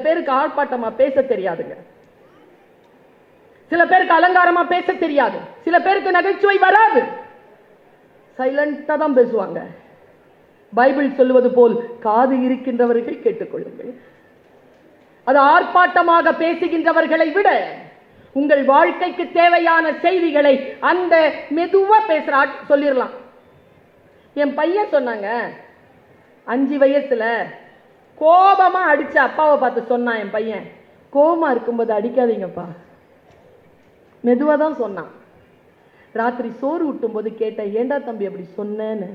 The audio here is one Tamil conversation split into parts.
பேருக்கு ஆர்ப்பாட்டமா பேச தெரியாதுங்க, சில பேருக்கு அலங்காரமா பேச தெரியாது, சில பேருக்கு நகைச்சுவை வராது, சைலண்டா தான் பேசுவாங்க. பைபிள் சொல்லுவது போல் காது இருக்கின்றவர்கள் கேட்டுக்கொள்ளுங்கள். அது ஆர்ப்பாட்டமாக பேசுகின்றவர்களை விட உங்கள் வாழ்க்கைக்கு தேவையான செய்திகளை அந்த மெதுவா பேசுற சொல்லிடலாம். என் பையன் சொன்னாங்க, 5 வயசுல கோபமா அடிச்ச அப்பாவை பார்த்து சொன்னான். என் பையன், கோபமா இருக்கும்போது அடிக்காதீங்கப்பா, மெதுவா தான் சொன்னான். ராத்திரி சோறு ஊட்டும் போது கேட்டேன், ஏண்டா தம்பி அப்படி சொன்னேன்னு.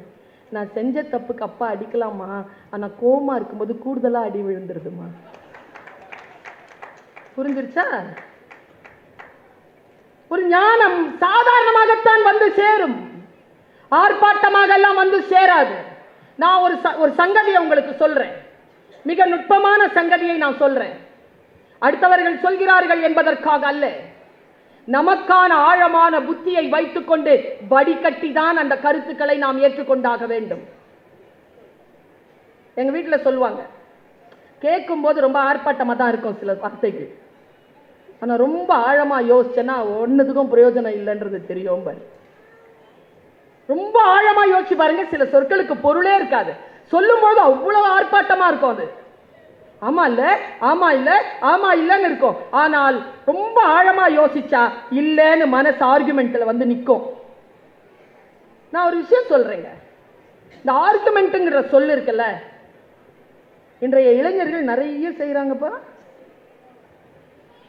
நான் செஞ்ச தப்புக்கு அப்பா அடிக்கலாமா, ஆனா கோபமா இருக்கும்போது கூடுதலா அடி விழுந்துருதுமா. புரிஞ்சிருச்சா? ஒரு ஞானம் சாதாரணமாகத்தான் வந்து சேரும், ஆர்ப்பாட்டமாக எல்லாம் வந்து சேராது. நான் ஒரு சங்கதியை உங்களுக்கு சொல்றேன், மிக நுட்பமான சங்கதியை நான் சொல்றேன். அடுத்தவர்கள் சொல்கிறார்கள் என்பதற்காக அல்ல, நமக்கான ஆழமான புத்தியை வைத்துக் கொண்டு வடிகட்டி தான் அந்த கருத்துக்களை நாம் ஏற்றுக்கொண்டாக வேண்டும். எங்க வீட்டுல சொல்லுவாங்க, கேட்கும் போது ரொம்ப ஆர்ப்பாட்டமா தான் இருக்கும் சில வார்த்தைகள், ஆனா ரொம்ப ஆழமா யோசிச்சேன்னா ஒன்னுத்துக்கும் பிரயோஜனம் இல்லைன்றது தெரியும். ரொம்ப ஆழமா யோசிச்சு பாருங்க, சில சொற்களுக்கு பொருளே இருக்காது, சொல்லும் போது அவ்வளவு ஆர்ப்பாட்டமா இருக்கும். அது ஆமா இல்ல, ஆமா இல்ல, ஆமா இல்லன்னு இருக்கும். ஆனால் ரொம்ப ஆழமா யோசிச்சா இல்லன்னு மனசு ஆர்குமெண்ட்ல வந்து நிற்கும். நான் ஒரு விஷயம் சொல்றேங்க, இந்த ஆர்குமெண்ட்ங்கிற சொல்லு இருக்குல்ல, இன்றைய இளைஞர்கள் நிறைய செய்யறாங்கப்பா.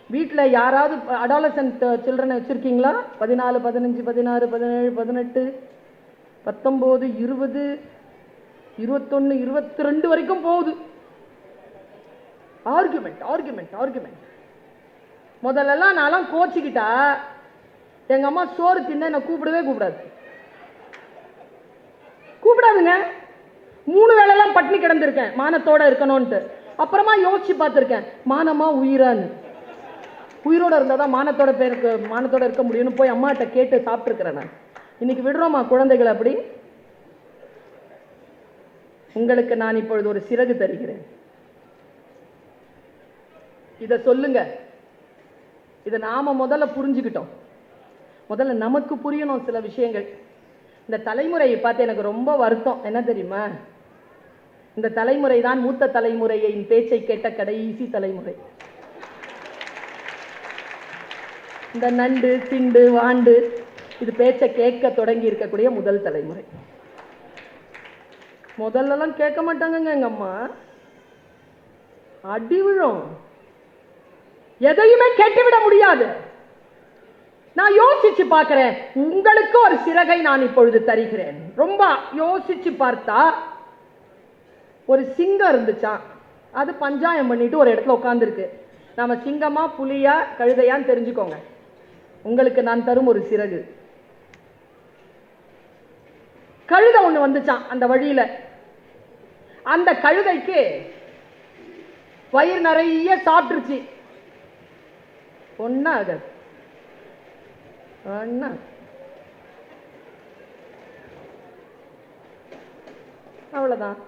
வீட்டில் யாராவது அடாலசன்ட் சில்ட்ரனை வச்சிருக்கீங்களா? 14, 15, 16, 17, 18, 19, 20, 21, 22 வரைக்கும் போகுது. Argument argument argument. முதல்லலாம் நான் கோச்சிக்கிட்டா எங்க அம்மா சோறு தின்ன என்ன கூப்பிடவே கூப்பிடாதுங்க. 3 வேளைலாம் பட்டினி கிடந்திருக்கேன் மானத்தோட இருக்கணும்ட்டு. அப்புறமா யோசிச்சு பார்த்திருக்கேன், மானமா உயிரான்னு. உயிரோட இருந்தாதான் மானத்தோட இருக்க முடியும்னு போய் அம்மாட்ட கேட்டு சாப்பிட்டுருக்கிறேன் நான். இன்னைக்கு விடுறோமா குழந்தைகள் அப்படி? உங்களுக்கு நான் இப்பொழுது ஒரு சிறகு தருகிறேன், இத சொல்லுங்க. இத நாம முதல்ல புரிஞ்சுக்கிட்டோம், முதல்ல நமக்கு புரியணும் சில விஷயங்கள். இந்த தலைமுறையை பார்த்து எனக்கு ரொம்ப வருத்தம். என்ன தெரியுமா? இந்த தலைமுறை தான் மூத்த தலைமுறையின் பேச்சை கேட்ட கடைசி தலைமுறை. இந்த நண்டு சிண்டு வாண்டு இது பேச்சை கேட்க தொடங்கி இருக்கக்கூடிய முதல் தலைமுறை. முதல்லலாம் கேட்க மாட்டாங்க எங்க அம்மா, அடி விழும், எதையுமே கேட்டுவிட முடியாது. நான் யோசிச்சு பார்க்கிறேன், உங்களுக்கு ஒரு சிறகை நான் இப்பொழுது தருகிறேன். ரொம்ப யோசிச்சு பார்த்தா ஒரு சிங்கம் இருந்துச்சான், அது பஞ்சாயம் பண்ணிட்டு ஒரு இடத்துல உட்கார்ந்துருக்கு. நாம சிங்கமா புலியா கழுதையான்னு தெரிஞ்சுக்கோங்க. உங்களுக்கு நான் தரும் ஒரு சிறகு. கழுதை ஒண்ணு வந்துச்சான் அந்த வழியில. அந்த கழுதைக்கு வயிறு நிறைய சாப்பிட்டுருச்சு. ஒண்ணா அது ஒண்ணா அவ்வளவுதான்.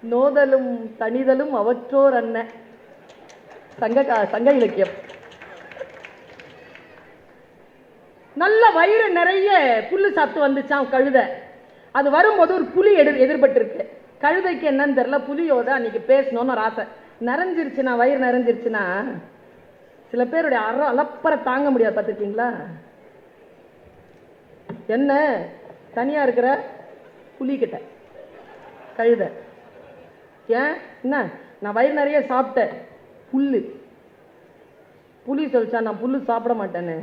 நோதலும் தனிதலும் அவற்றோர் அன்ன, சங்க இலக்கியம். நல்ல வயிறு நிறைய புல்லு சாப்பிட்டு வந்துச்சான் கழுதை. அது வரும்போது ஒரு புலி எதிர்பட்டு இருக்கு. கழுதைக்கு என்னன்னு தெரியல, புலியோட அன்னைக்கு பேசணும்னு ஒரு ஆசை. நிறைஞ்சிருச்சுன்னா, வயிறு நிறைஞ்சிருச்சுன்னா சில பேருடைய அலப்பறை தாங்க முடியாது. பார்த்துருக்கீங்களா? என்ன தனியா இருக்கிற புலி கிட்ட கழுதை, ஏன் என்ன நான் வயிறு நிறைய சாப்பிட்டேன், புலி சொல்லிச்சா நான் புல்லு சாப்பிட மாட்டேன்னு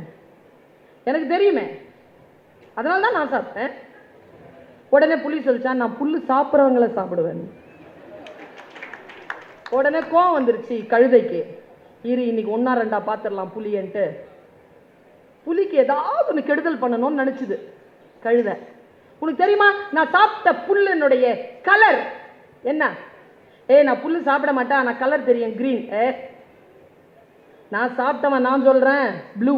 எனக்கு தெரியுமே, அதனால தான் நான் சாப்பிட்டேன். உடனே புலி சொல்லிச்சா நான் புல்லு சாப்பிட்றவங்கள சாப்பிடுவேன். உடனே கோவம் வந்துருச்சு கழுதைக்கு. இன்னைக்கு 1 2 பார்த்துடலாம் புலின்ட்டு. புலிக்கு ஏதாவது ஒன்று கெடுதல் பண்ணணும்னு நினைச்சுது கழுதை. உனக்கு தெரியுமா நான் சாப்பிட்ட புல்லுனுடைய கலர் என்ன? நான் புல்லு சாப்பிட மாட்டேன், ஆனா கலர் தெரியும், கிரீன். நான் சாப்பிட்டவன் நான் சொல்றேன் ப்ளூ.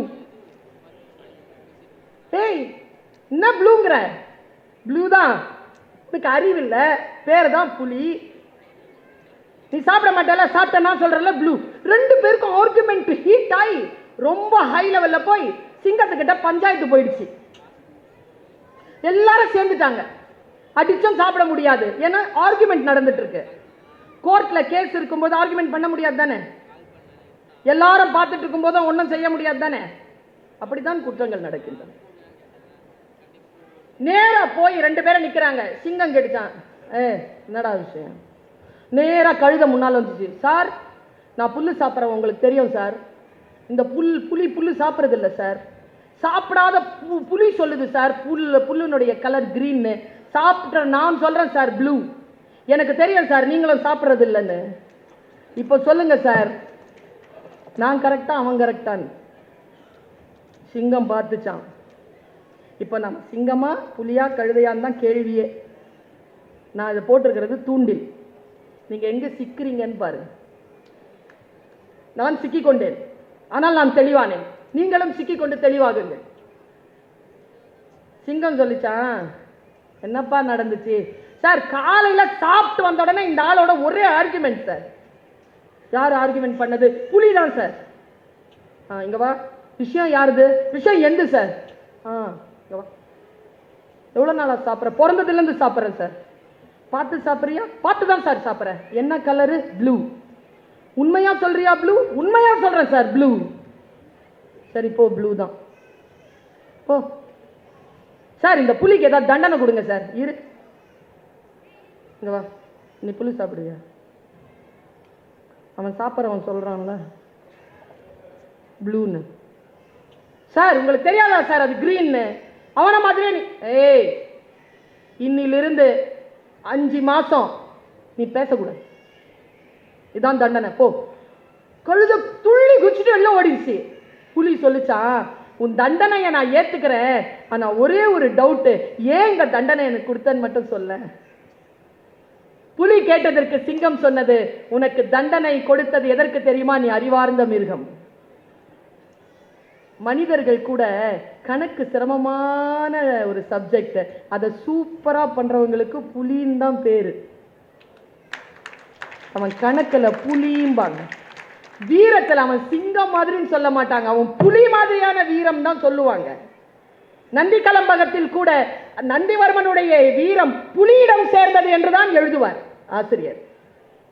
என்ன ப்ளூங்கிற? ப்ளூ தான். இதுக்கு அறிவில்ல, பேர் தான் புலி. நீ சாப்பிட மாட்டல, சாப்பிட்டா சொல்றல ப்ளூ. ரெண்டு பேருக்கும் ஆர்குமெண்ட் ஹீட் ஆகி ரொம்ப ஹை லெவல்ல போய் சிங்கத்துக்கிட்ட பஞ்சாயத்து போயிடுச்சு. எல்லாரும் சேர்ந்துட்டாங்க. அடிச்சும் சாப்பிட முடியாது, ஏன்னா ஆர்குமெண்ட் நடந்துட்டு இருக்கு. கோர்ட்ல கேஸ் இருக்கும்போது ஆர்குமெண்ட் பண்ண முடியாது தானே, எல்லாரும் பார்த்துட்டு இருக்கும் போது ஒன்றும் செய்ய முடியாது தானே. அப்படித்தான் குற்றங்கள் நடக்கின்றன. நேரா போய் ரெண்டு பேரும் நிக்கிறாங்க. சிங்கம் கெடுச்சான். என்னடா விஷயம்? நேரா கழுத முன்னால வந்துச்சு. சார், நான் புல்லு சாப்பிட்றேன், உங்களுக்கு தெரியும் சார். இந்த புலி புல்லு சாப்பிட்றது இல்லை சார். சாப்பிடாத புலி சொல்லுது சார் புல்லுனுடைய கலர் கிரீன். சாப்பிட்ற நான் சொல்றேன் சார் ப்ளூ. எனக்கு தெரியும் சார் நீங்களும் சாப்பிட்றது இல்லைன்னு. இப்போ சொல்லுங்க சார், நான் கரெக்டா அவன் கரெக்டான்னு? சிங்கம் பார்த்துச்சான். இப்போ நம்ம சிங்கமா புலியா கழுதையான்னு தான் கேள்வியே. நான் இதை போட்டிருக்கிறது தூண்டில். நீங்க எங்க சிக்கிறீங்கன்னு பாருங்க. நான் சிக்கிக் கொண்டேன், ஆனால் நான் தெளிவானேன். நீங்களும் சிக்கிக் கொண்டு தெளிவாகுங்க. சிங்கம் சொல்லிச்சான், என்னப்பா நடந்துச்சு சார்? காலையில சாப்பிட்டு வந்த உடனே இந்த ஆளோட ஒரே ஆர்குமெண்ட் சார். யார் ஆர்குமெண்ட் பண்ணது? புலிதான் சார். இங்க வா. விஷயம் யாருது? விஷயம் எந்த சார்? இங்க வா. எவ்வளவு நாளா சாப்பிட்ற? பிறந்ததுல இருந்து சாப்பிட்றேன் சார். பார்த்து சாப்பிட்றியா? பார்த்து தான் சார் சாப்பிட்றேன். என்ன கலரு? ப்ளூ. உண்மையா சொல்றியா ப்ளூ? உண்மையா சொல்றேன் சார் ப்ளூ. சரி போ, ப்ளூ தான் போ. சார், இந்த புலிக்கு ஏதாவது தண்டனை கொடுங்க சார். இரு, இங்க வா. நீ புலி சாப்பிடுவியா? அவன் சாப்பிட்றவன் சொல்றான்ல ப்ளூன்னு. சார், உங்களுக்கு தெரியாதா சார் அது கிரீன்னு? அவன மாதிரியே நீ. இன்னிலிருந்து 5 மாசம் நீ பேசக்கூடாது. இதான் தண்டனை, போ. கழுத துள்ளி குச்சிட்டு வெளில ஓடிடுச்சு. புலி சொல்லிச்சான், உன் தண்டனையை நான் ஏத்துக்கிறேன், ஆனா ஒரே ஒரு டவுட், ஏன் இந்த தண்டனை எனக்கு கொடுத்தன்னு மட்டும் சொல்ல. புலி கேட்டதற்கு சிங்கம் சொன்னது, உனக்கு தண்டனை கொடுத்தது எதற்கு தெரியுமா? நீ அறிவார்ந்த மிருகம். மனிதர்கள் கூட கணக்கு சிரமமான ஒரு சப்ஜெக்ட், அதை சூப்பரா பண்றவங்களுக்கு புலின்னு தான் பேரு. அவன் கணக்குல புலிம்பாங்க. வீரத்தில் அவன் சிங்கம் மாதிரின்னு சொல்ல மாட்டாங்க, அவன் புலி மாதிரியான வீரம் தான் சொல்லுவாங்க. நந்தி கலம்பகத்தில் கூட நந்திவர்மனுடைய வீரம் புலியிடம் சேர்ந்தது என்றுதான் எழுதுவார் ஆசிரியர்.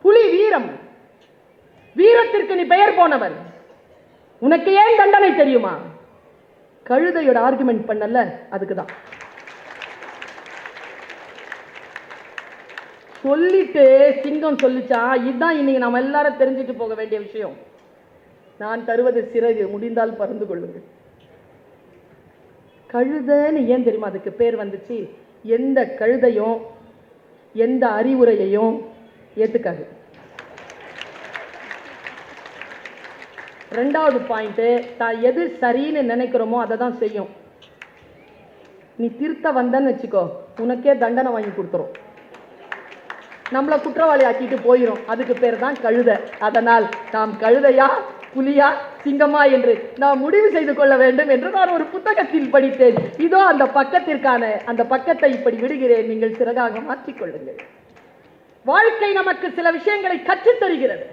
புலி வீரம், வீரத்திற்கு நீ பெயர் போனவன், உனக்கு ஏன் தண்டனை தெரியுமா? கழுதையோட ஆர்குமெண்ட் பண்ணல, அதுக்குதான். சொல்லிட்டு சிங்கம் சொல்லிச்சா, இதுதான் இன்னைக்கு நம்ம எல்லாரும் தெரிஞ்சுட்டு போக வேண்டிய விஷயம். நான் தருவது சிறகு, முடிந்தால் பறந்து கொள்ளுங்கள். கழுதைன்னு ஏன் தெரியுமா அதுக்கு பேர் வந்துச்சு? எந்த கழுதையும் எந்த அறிவுரையையும் ஏத்துக்காது. 2வது பாயிண்ட், தான் எது சரின்னு நினைக்கிறோமோ அதை தான் செய்யும். நீ திருத்த வந்தன்னு வச்சுக்கோ, உனக்கே தண்டனை வாங்கி கொடுத்துரும், நம்மளை குற்றவாளி ஆக்கிட்டு போயிடும். அதுக்கு பேர் தான் கழுதை. அதனால் நாம் கழுதையா புலியா சிங்கமா என்று நாம் முடிவு செய்து கொள்ள வேண்டும் என்று நான் ஒரு புத்தகத்தில் படித்தேன். இதோ அந்த பக்கத்திற்கான அந்த பக்கத்தை இப்படி விடுகிறேன், நீங்கள் சிறகாக மாற்றிக்கொள்ளுங்கள். வாழ்க்கை நமக்கு சில விஷயங்களை கற்றுத் தருகிறது.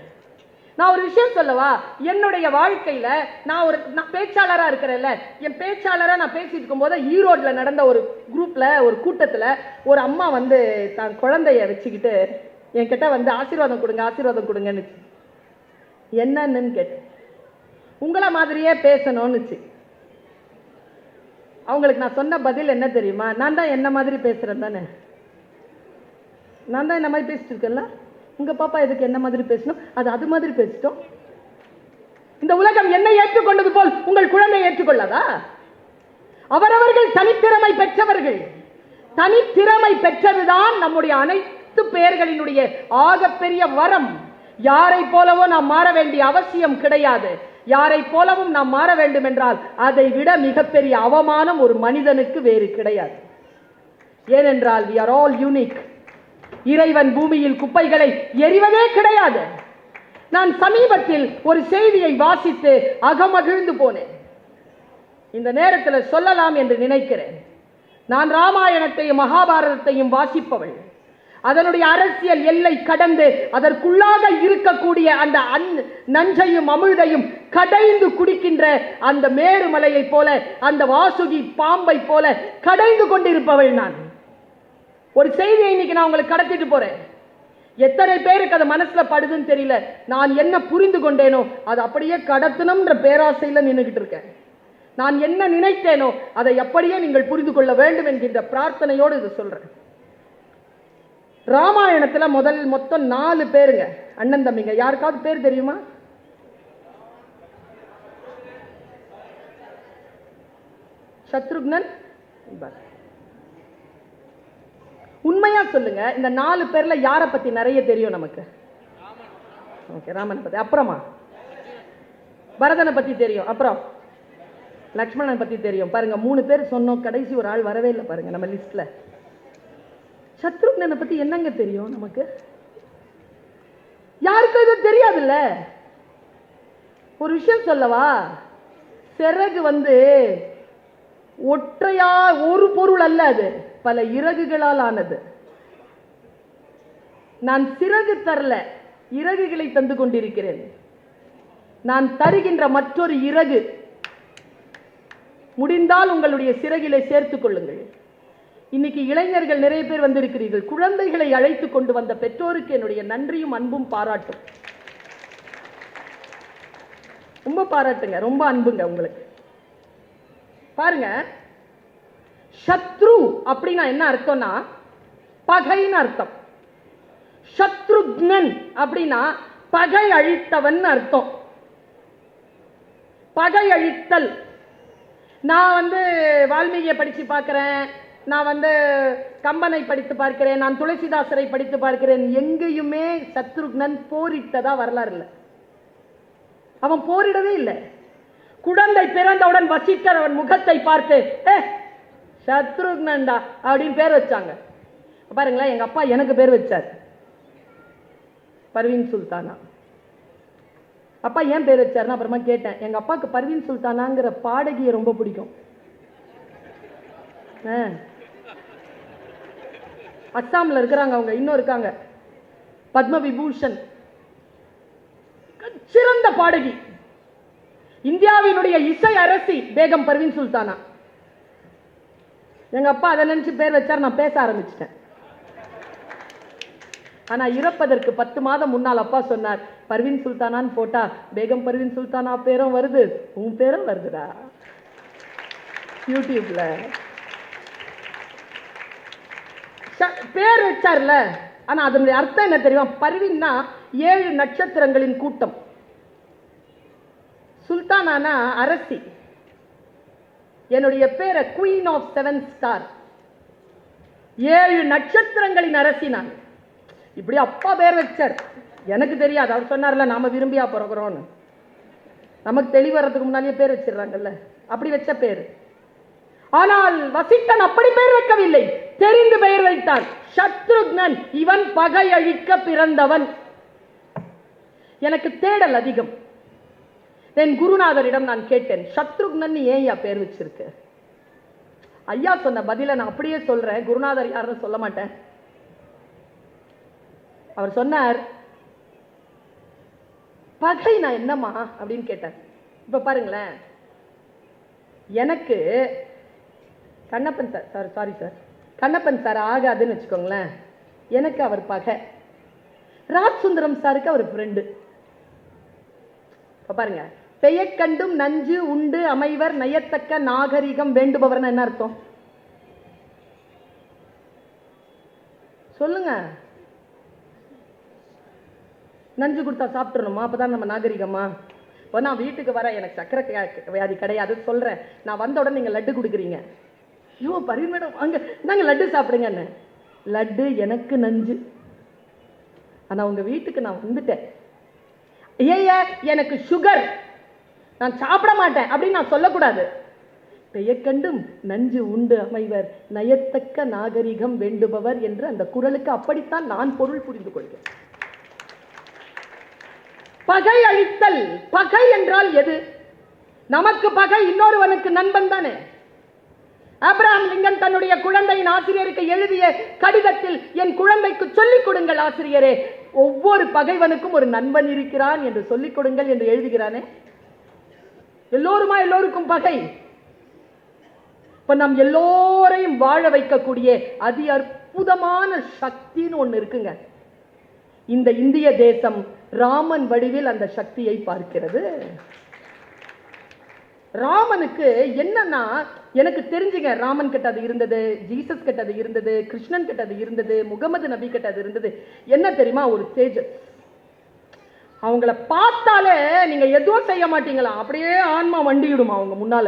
நான் ஒரு விஷயம் சொல்லவா? என்னுடைய வாழ்க்கையில நான் பேச்சாளரா இருக்கிறேன்ல, என் பேச்சாளரா நான் பேசிட்டு இருக்கும் போது ஈரோட்ல நடந்த ஒரு குரூப்ல, ஒரு கூட்டத்துல ஒரு அம்மா வந்து தான் குழந்தைய வச்சுக்கிட்டு என்கிட்ட வந்து ஆசீர்வாதம் கொடுங்க ஆசீர்வாதம் கொடுங்கன்னு. என்னன்னு கேட்டேன். உங்களை மாதிரியே பேசணும்னுச்சு. அவங்களுக்கு நான் சொன்ன பதில் என்ன தெரியுமா? நான் தான் என்ன மாதிரி பேசுறேன் தானே, நான் தான் என்ன மாதிரி பேசிட்டு இருக்கேன்ல, உங்க பாப்பா எதுக்கு என்ன மாதிரி பேசணும்? அது மாதிரி பேசிட்டோம். இந்த உலகம் என்னை ஏற்றுக்கொண்டது போல் உங்கள் குழந்தை ஏற்றுக்கொள்ளாதா? அவரவர்கள் தனித்திறமை பெற்றவர்கள். தனித்திறமை பெற்றதுதான் நம்முடைய அனைத்து பெயர்களினுடைய ஆகப்பெரிய வரம். யாரை போலவோ நாம் மாற வேண்டிய அவசியம் கிடையாது. யாரை போலவும் நாம் மாற வேண்டும் என்றால் அதை விட மிகப்பெரிய அவமானம் ஒரு மனிதனுக்கு வேறு கிடையாது. ஏனென்றால் we are all unique. இறைவன் பூமியில் குப்பைகளை எறிவதே கிடையாது. நான் சமீபத்தில் ஒரு செய்தியை வாசித்து அகமகிழ்ந்து போனேன். இந்த நேரத்தில் சொல்லலாம் என்று நினைக்கிறேன். நான் ராமாயணத்தையும் மகாபாரதத்தையும் வாசிப்பவள். அதனுடைய அரசியல் எல்லை கடந்து அதற்குள்ளாக இருக்கக்கூடிய அந்த நஞ்சையும் அமிழ்தையும் கடைந்து குடிக்கின்ற அந்த மேருமலையை போல, அந்த வாசுகி பாம்பை போல கடைந்து கொண்டிருப்பவள் நான். ஒரு செய்தியை இன்னைக்கு நான் உங்களுக்கு கடத்திட்டு போறேன். எத்தனை பேருக்கு அது மனசுல படுதுன்னு தெரியல. நான் என்ன புரிந்து கொண்டேனோ அது அப்படியே கடத்தணும்ன்ற பேராசையில நின்றுகிட்டு இருக்கேன். நான் என்ன நினைத்தேனோ அதை அப்படியே நீங்கள் புரிந்து கொள்ள வேண்டும் என்கின்ற பிரார்த்தனையோடு இது சொல்றேன். ராமாயணத்துல மொத்தம் 4 பேருங்க, அண்ணன் தம்பிங்க. யாருக்காவது பேர் தெரியுமா? சத்ருக்னன். உண்மையா சொல்லுங்க, இந்த 4 பேர்ல யாரை பத்தி நிறைய தெரியும் நமக்கு? ஓகே, ராமனை பத்தி. அப்புறமா பரதனை பத்தி தெரியும். அப்புறம் லக்ஷ்மணன் பத்தி தெரியும். பாருங்க, 3 பேர் சொன்னோம், கடைசி ஒரு ஆள் வரவே இல்லை பாருங்க நம்ம லிஸ்ட்ல. சத்ருக்னனை பத்தி என்னங்க தெரியும் நமக்கு? யாருக்கும் இது தெரியாதுல்ல. ஒரு விஷயம் சொல்லவா? சிறகு ஒற்றையா ஒரு பொருள் அல்ல, அது பல இறகுகளால் ஆனது. நான் சிறகு தரல, இறகுகளை தந்து கொண்டிருக்கிறேன். நான் தருகின்ற மற்றொரு இறகு முடிந்தால் உங்களுடைய சிறகிலே சேர்த்துக் கொள்ளுங்கள். இன்னைக்கு இளைஞர்கள் நிறைய பேர் வந்திருக்கிறீர்கள். குழந்தைகளை அழைத்து கொண்டு வந்த பெற்றோருக்கு என்னுடைய நன்றியும் அன்பும் பாராட்டும். ரொம்ப பாராட்டுங்க, ரொம்ப அன்புங்க உங்களுக்கு. பாருங்க, சத்ரு அப்படின்னா என்ன அர்த்தம்னா பகைன்னு அர்த்தம். சத்ருக்னன் அப்படின்னா பகை அழித்தவன் அர்த்தம். பகை அழித்தல். நான் வால்மீகியை படிச்சு பார்க்கிறேன், நான் கம்பனை படித்து பார்க்கிறேன், நான் துளசிதாசரை படித்து பார்க்கிறேன். எங்கேயுமே சத்ருக்னன் போரிட்டதா வரலாறு இல்லை. அவன் போரிடவே இல்லை. குழந்தை பிறந்தவுடன் வசிஷ்டர் அவன் முகத்தை பார்த்து சத்ருக்னன்டா அப்படின்னு பேர் வச்சாங்க. பாருங்களேன், எங்க அப்பா எனக்கு பேர் வச்சார் பர்வீன் சுல்தானா. அப்பா ஏன் பேர் வச்சாருன்னா அப்புறமா கேட்டேன். எங்க அப்பாவுக்கு பர்வீன் சுல்தானாங்கிற பாடகியை ரொம்ப பிடிக்கும். அஸ்ஸாம்ல இருக்கிறாங்க அவங்க, இன்னும் இருக்காங்க, பத்ம விபூஷன், சிறந்த பாடகி. இந்தியாவினுடைய இசை அரசி பேகம் பர்வீன் சுல்தானா. எங்க அப்பா அதை நினைச்சு பேர் வச்சார். நான் பேச ஆரம்பிச்சிட்டேன். ஆனா இறப்பதற்கு 10 மாதம் முன்னால் அப்பா சொன்னார், பர்வீன் சுல்தானான்னு போட்டா பேகம் பர்வீன் சுல்தானா பேரும் வருது, உன் பேரும் வருதுடா யூடியூப்ல. பேர் வச்சார்ல, ஆனா அதனுடைய அர்த்தம் என்ன தெரியுமா? பர்வீன்னா 7 நட்சத்திரங்களின் கூட்டம். சுல்தானானா அரசி. என்னுடைய பேரை குயின் ஆஃப் 7 ஸ்டார், 7 நட்சத்திரங்களின் அரசி நான். இப்படி அப்பா பேர் வச்சார். எனக்கு தெரியாது. அவர் சொன்னார்ல, நாம விரும்பியா பிறகுறோம்னு. நமக்கு தெளிவறதுக்கு முன்னாலேயே பேர் வச்சிடறாங்கல்ல, அப்படி வச்ச பேரு. ஆனால் வசிஷ்டன் அப்படி பெயர் வைக்கவில்லை, தெரிந்து பெயர் வைத்தான். சத்ருக்னன், இவன் பகை அழிக்க பிறந்தவன். எனக்கு தேடல் அதிகம். என் குருநாதரிடம் நான் கேட்டேன், சத்ருக்னன் ஏன் பேர் வச்சிருக்கு? ஐயா சொன்ன பதில நான் அப்படியே சொல்றேன், குருநாதர் யாருன்னு சொல்ல மாட்டேன். அவர் சொன்னார், பகை நான் என்னம்மா அப்படின்னு கேட்டார். இப்ப பாருங்களேன், எனக்கு Kannappan sir, sorry sir, Kannappan sir ஆகாதுன்னு வச்சுக்கோங்களேன். எனக்கு அவர் பகை. ராஜ் சுந்தரம் சாருக்கு அவர் ஃப்ரெண்டு. பாருங்க, பெயக்கண்டும் நஞ்சு உண்டு அமைவர் நயத்தக்க நாகரிகம் வேண்டுபவர் என்ன அர்த்தம் சொல்லுங்க? நஞ்சு கொடுத்தா சாப்பிட்டுறணுமா? அப்பதான் நம்ம நாகரிகமா? நான் வீட்டுக்கு வர, எனக்கு சக்கரை வியாதி கிடையாது சொல்றேன், நான் வந்த உடனே நீங்க லட்டு கொடுக்குறீங்க. ஐயோ பரி மேடம் அங்க நாங்க லட்டு சாப்பிடுங்கன்னு. லட்டு எனக்கு நஞ்சு. ஆனா உங்க வீட்டுக்கு நான் வந்துட்டேன், ஏய எனக்கு சுகர், நான் சாப்பிட மாட்டேன் அப்படின்னு நான் சொல்லக்கூடாது. பெயக்கண்டும் நஞ்சு உண்டு அமைவர் நயத்தக்க நாகரிகம் வேண்டுபவர் என்று அந்த குரலுக்கு அப்படித்தான் நான் பொருள் புரிந்து கொள்கிறேன். பகை அழித்தல். பகை என்றால் எது? நமக்கு பகை இன்னொருவனுக்கு நண்பன் தானே. ஆபிரகாம் லிங்கன் தன்னுடைய குழந்தையின் ஆசிரியருக்கு எழுதிய கடிதத்தில், என் குழந்தைக்கு சொல்லிக் கொடுங்கள் ஆசிரியரே, ஒவ்வொரு பகைவனுக்கும் ஒரு நண்பன் இருக்கிறான் என்று சொல்லிக் கொடுங்கள் என்று எழுதுகிறானே. எல்லோருக்கும் பகை. இப்ப நம் எல்லோரையும் வாழ வைக்கக்கூடிய அதி அற்புதமான சக்தின்னு ஒண்ணு இருக்குங்க. இந்த இந்திய தேசம் ராமன் வடிவில் அந்த சக்தியை பார்க்கிறது. ராமனுக்கு என்னன்னா, எனக்கு தெரிஞ்சுங்க, ராமன் கிட்ட அது இருந்தது, ஜீசஸ் கிட்ட அது இருந்தது, கிருஷ்ணன் கிட்ட அது இருந்தது, முகமது நபி கிட்ட அது இருந்தது. என்ன தெரியுமா? ஒரு தேஜஸ். அவங்கள பார்த்தாலே நீங்க எதுவும் செய்ய மாட்டீங்களா, அப்படியே ஆன்மா வண்டிடுமா அவங்க முன்னால.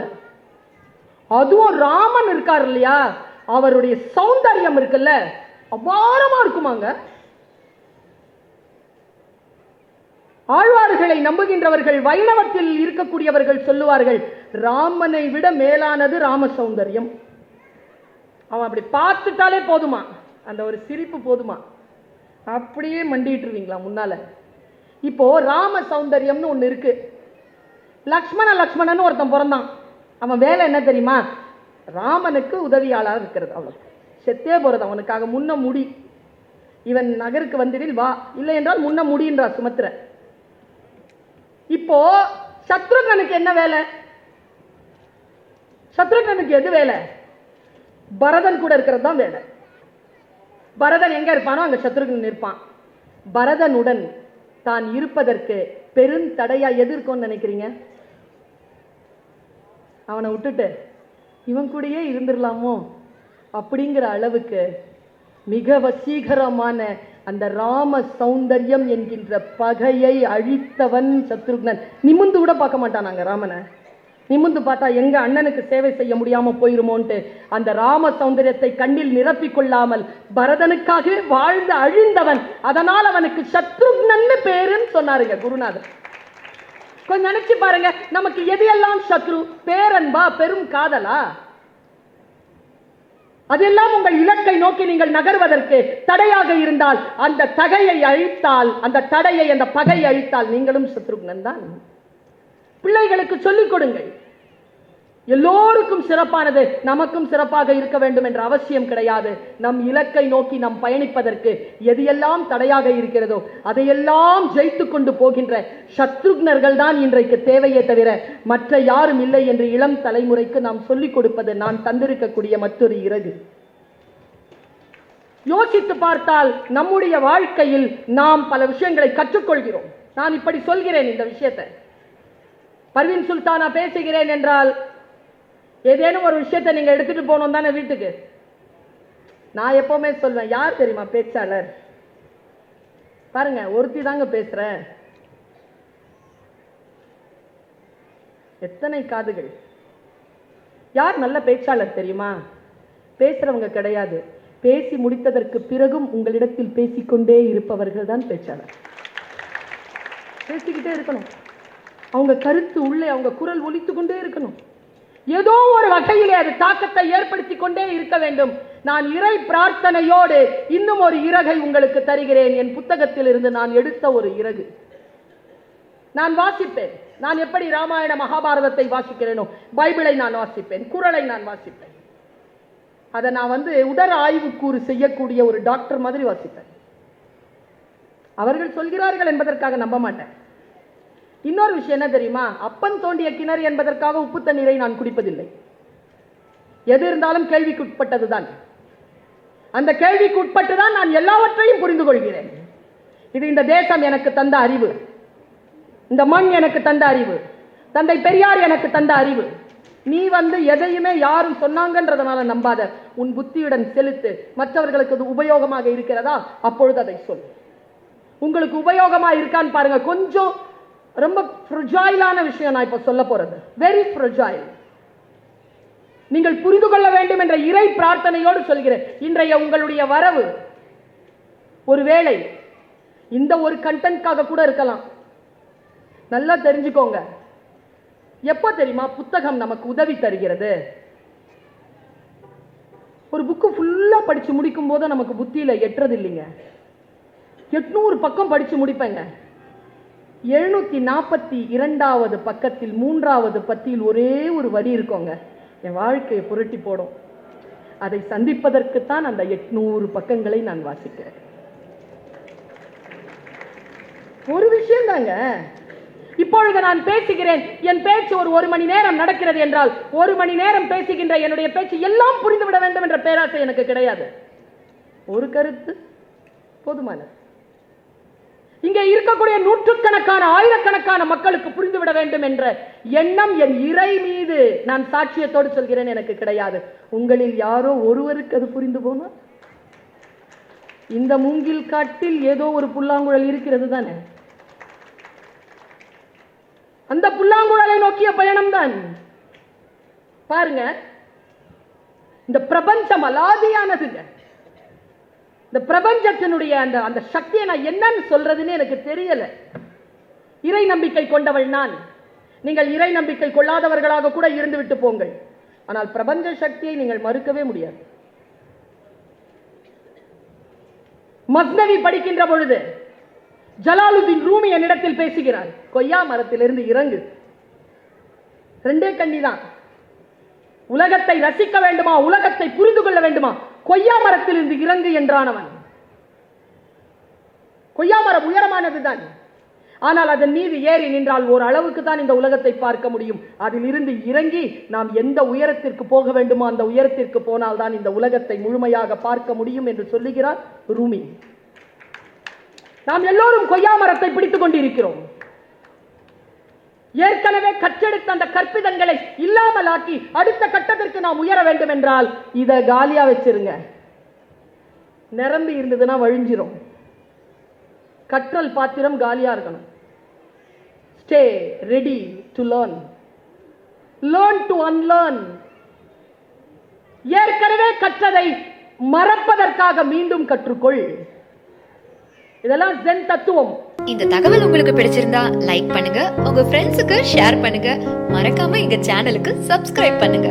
அதுவும் ராமன் இருக்கார் இல்லையா, அவருடைய சௌந்தரியம் இருக்குல்ல, அபாரமா இருக்குமாங்க. ஆழ்வார்களை நம்புகின்றவர்கள், வைணவத்தில் இருக்கக்கூடியவர்கள் சொல்லுவார்கள், ராமனை விட மேலானது ராம சௌந்தரியம். அவன் அப்படி பார்த்துட்டாலே போதுமா, அந்த ஒரு சிரிப்பு போதுமா, அப்படியே மண்டிட்டுருவீங்களா முன்னால. இப்போ ராம சௌந்தரியம்னு ஒண்ணு இருக்கு. லக்ஷ்மணன் ஒருத்தன் பிறந்தான். அவன் வேலை என்ன தெரியுமா? ராமனுக்கு உதவியாளர் இருக்கிறது. அவ்வளவு செத்தே போறது. அவனுக்காக முன்ன முடி, இவன் நகருக்கு வந்திடில் வா, இல்லை என்றால் முன்ன முடின்றா சுமத்திர. இப்போ சத்ருகனுக்கு என்ன வேலை? சத்ருகனுக்கு எது வேலை? பரதன் கூட இருக்கிறது தான் வேலை. பரதன் எங்க இருப்பானோ அங்க சத்ருகன் இருப்பான். பரதனுடன் தான் இருப்பதற்கு பெருந்தடையா எது இருக்கும்னு நினைக்கிறீங்க? அவனை விட்டுட்டு இவன் கூடயே இருந்துடலாமோ அப்படிங்கிற அளவுக்கு மிக வசீகரமான அந்த ராம சௌந்தர்யம் என்கின்ற பகையை அழித்தவன் சத்ருக்னன். நிமிந்து கூட பார்க்க மாட்டானாங்க ராமனை. நிமிந்து பார்த்தா எங்க அண்ணனுக்கு சேவை செய்ய முடியாம போயிருமோன்ட்டு அந்த ராம சௌந்தரியத்தை கண்ணில் நிரப்பிக் கொள்ளாமல் பரதனுக்காக வாழ்ந்து அழிந்தவன். அதனால் அவனுக்கு சத்ருக்னன்னு பேருன்னு சொன்னாருங்க குருநாதர். கொஞ்சம் நினைச்சு பாருங்க, நமக்கு எதையெல்லாம் சத்ரு? பேரன்பா, பெரும் காதலா? அதெல்லாம் உங்கள் இலக்கை நோக்கி நீங்கள் நகர்வதற்கு தடையாக இருந்தால், அந்த தகையை அழித்தால், அந்த தடையை, அந்த பகையை அழித்தால் நீங்களும் சத்ருக்னன் தான். பிள்ளைகளுக்கு சொல்லிக் கொடுங்கள். எல்லோருக்கும் சிறப்பானது நமக்கும் சிறப்பாக இருக்க வேண்டும் என்ற அவசியம் கிடையாது. நம் இலக்கை நோக்கி நாம் பயணிப்பதற்கு எது எல்லாம் தடையாக இருக்கிறதோ அதையெல்லாம் ஜெயித்து கொண்டு போகின்ற சத்ருக்னர்கள் தான் இன்றைக்கு தேவையே தவிர மற்ற யாரும் இல்லை என்று இளம் தலைமுறைக்கு நாம் சொல்லிக் கொடுப்பது நான் தந்திருக்கக்கூடிய மற்றொரு இறகு. யோசித்து பார்த்தால் நம்முடைய வாழ்க்கையில் நாம் பல விஷயங்களை கற்றுக்கொள்கிறோம். நான் இப்படி சொல்கிறேன் இந்த விஷயத்தை, பர்வீன் சுல்தானா பேசுகிறேன் என்றால் ஏதேனும் ஒரு விஷயத்தை நீங்க எடுத்துட்டு போனோம் தானே வீட்டுக்கு. நான் எப்பவுமே சொல்வேன், யார் தெரியுமா பேச்சாளர்? பாருங்க, ஒருத்தி தாங்க பேசுற, எத்தனை காதுகள். யார் நல்ல பேச்சாளர் தெரியுமா? பேசுறவங்க கிடையாது, பேசி முடித்ததற்கு பிறகும் உங்களிடத்தில் பேசிக்கொண்டே இருப்பவர்கள் தான் பேச்சாளர். பேசிக்கிட்டே இருக்கணும், அவங்க கருத்து உள்ளே, அவங்க குரல் ஒலித்து கொண்டே இருக்கணும். ஏதோ ஒரு வகையிலே அது தாக்கத்தை ஏற்படுத்தி கொண்டே இருக்க வேண்டும். நான் இறை பிரார்த்தனையோடு இன்னும் ஒரு இறகை உங்களுக்கு தருகிறேன். என் புத்தகத்தில் இருந்து நான் எடுத்த ஒரு இறகு. நான் வாசிப்பேன். நான் எப்படி ராமாயண மகாபாரதத்தை வாசிக்கிறேனோ பைபிளை நான் வாசிப்பேன், குறளை நான் வாசிப்பேன். அதை நான் உடற ஆய்வுக்கூறு செய்யக்கூடிய ஒரு டாக்டர் மாதிரி வாசிப்பேன். அவர்கள் சொல்கிறார்கள் என்பதற்காக நம்ப மாட்டேன். இன்னொரு விஷயம் என்ன தெரியுமா? அப்பன் தோண்டிய கிணறு என்பதற்காக உப்பு தண்ணீரை நான் குடிப்பதில்லை. எது இருந்தாலும் கேள்விக்கு உட்பட்டதுதான். அந்த கேள்விக்கு உட்பட்டுதான் நான் எல்லாவற்றையும் புரிந்து கொள்கிறேன். இது இந்த தேசம் எனக்கு தந்த அறிவு, இந்த மண் எனக்கு தந்த அறிவு, தந்தை பெரியார் எனக்கு தந்த அறிவு. நீ எதையுமே யாரும் சொன்னாங்கன்றதுனால நம்பாத, உன் புத்தியுடன் செலுத்து. மற்றவர்களுக்கு அது உபயோகமாக இருக்கிறதா? அப்பொழுது அதை சொல். உங்களுக்கு உபயோகமா இருக்கான்னு பாருங்க. கொஞ்சம் ரொம்ப ஃப்ரஜைலான விஷயம் நான் இப்ப சொல்ல போறது, வெரி ஃப்ரஜைல். நீங்கள் புரிந்து கொள்ள வேண்டும் என்ற இறை பிரார்த்தனையோடு சொல்கிறேன். இன்றைய உங்களுடைய வரவு ஒருவேளை இந்த ஒரு கண்டென்ட்காக கூட இருக்கலாம். நல்லா தெரிஞ்சுக்கோங்க. எப்ப தெரியுமா புத்தகம் நமக்கு உதவி தருகிறது? ஒரு புக்கு ஃபுல்லா படிச்சு முடிக்கும் போது நமக்கு புத்தியில எட்டுறது இல்லைங்க. 800 பக்கம் படிச்சு முடிப்பேங்க. 742வது பக்கத்தில் 3வது பத்தியில் ஒரே ஒரு வரி இருக்குங்க. என் வாழ்க்கையை புரட்டி போடும். அதை சந்திப்பதற்குத்தான் அந்த 800 பக்கங்களை நான் வாசிக்கிறேன். ஒரு விஷயம் தாங்க. இப்பொழுது நான் பேசுகிறேன், என் பேச்சு ஒரு மணி நேரம் நடக்கிறது என்றால் 1 மணி நேரம் பேசுகின்ற என்னுடைய பேச்சு எல்லாம் புரிந்துவிட வேண்டும் என்ற பேராசை எனக்கு கிடையாது. ஒரு கருத்து போதுமானது. இங்கே இருக்கக்கூடிய நூற்றுக்கணக்கான ஆயிரக்கணக்கான மக்களுக்கு புரிந்துவிட வேண்டும் என்ற எண்ணம் என் இறை மீது நான் சாட்சியத்தோடு சொல்கிறேன் எனக்கு கிடையாது. உங்களில் யாரோ ஒருவருக்கு அது புரிந்து போனா, இந்த மூங்கில் காட்டில் ஏதோ ஒரு புல்லாங்குழல் இருக்கிறது தானே, அந்த புல்லாங்குழலை நோக்கிய பயணம் தான். பாருங்க, இந்த பிரபஞ்சம் அலாதியானதுங்க. இந்த பிரபஞ்சத்தினுடைய அந்த சக்தியை நான் என்னன்னு சொல்றதுன்னு எனக்கு தெரியல. இறை நம்பிக்கை கொண்டவள் நான். நீங்கள் இறை நம்பிக்கை கொள்ளாதவர்களாக கூட இருந்து விட்டு போங்கள். ஆனால் பிரபஞ்ச சக்தியை நீங்கள் மறுக்கவே முடியாது. மஸ்னவி படிக்கின்ற பொழுது ஜலாலுதீன் ரூமி என்னிடத்தில் பேசுகிறார். கொய்யா மரத்திலிருந்து இறங்கு, 2 கண்ணிதான். உலகத்தை ரசிக்க வேண்டுமா, உலகத்தை புரிந்து கொள்ள வேண்டுமா, கொய்யா மரத்திலிருந்து இறங்கு என்றானவன். கொய்யா மரம் உயரமானதுதான். ஆனால் அதன் மீது ஏறி நின்றால் ஒரு அளவுக்கு தான் இந்த உலகத்தை பார்க்க முடியும். அதில் இருந்து இறங்கி நாம் எந்த உயரத்திற்கு போக வேண்டுமோ அந்த உயரத்திற்கு போனால் தான் இந்த உலகத்தை முழுமையாக பார்க்க முடியும் என்று சொல்லுகிறார் ரூமி. நாம் எல்லோரும் கொய்யா மரத்தை பிடித்துக் கொண்டிருக்கிறோம். ஏற்கனவே கற்றெடுத்த அந்த கற்பிதங்களை இல்லாமல் ஆக்கி அடுத்த கட்டத்திற்கு நாம் உயர வேண்டும் என்றால் இதை காலியா வச்சிருங்க. நிரம்பி இருந்ததுன்னா வழிஞ்சிரும். கற்றல் பாத்திரம் காலியா இருக்கணும். Stay ready to learn, learn to unlearn. ஏற்கனவே கற்றதை மறப்பதற்காக மீண்டும் கற்றுக்கொள். இதெல்லாம் ஜென் தத்துவம். இந்த தகவல் உங்களுக்கு பிடிச்சிருந்தா லைக் பண்ணுங்க, உங்க ஃப்ரெண்ட்ஸுக்கு ஷேர் பண்ணுங்க, மறக்காம எங்க சேனலுக்கு சப்ஸ்கிரைப் பண்ணுங்க.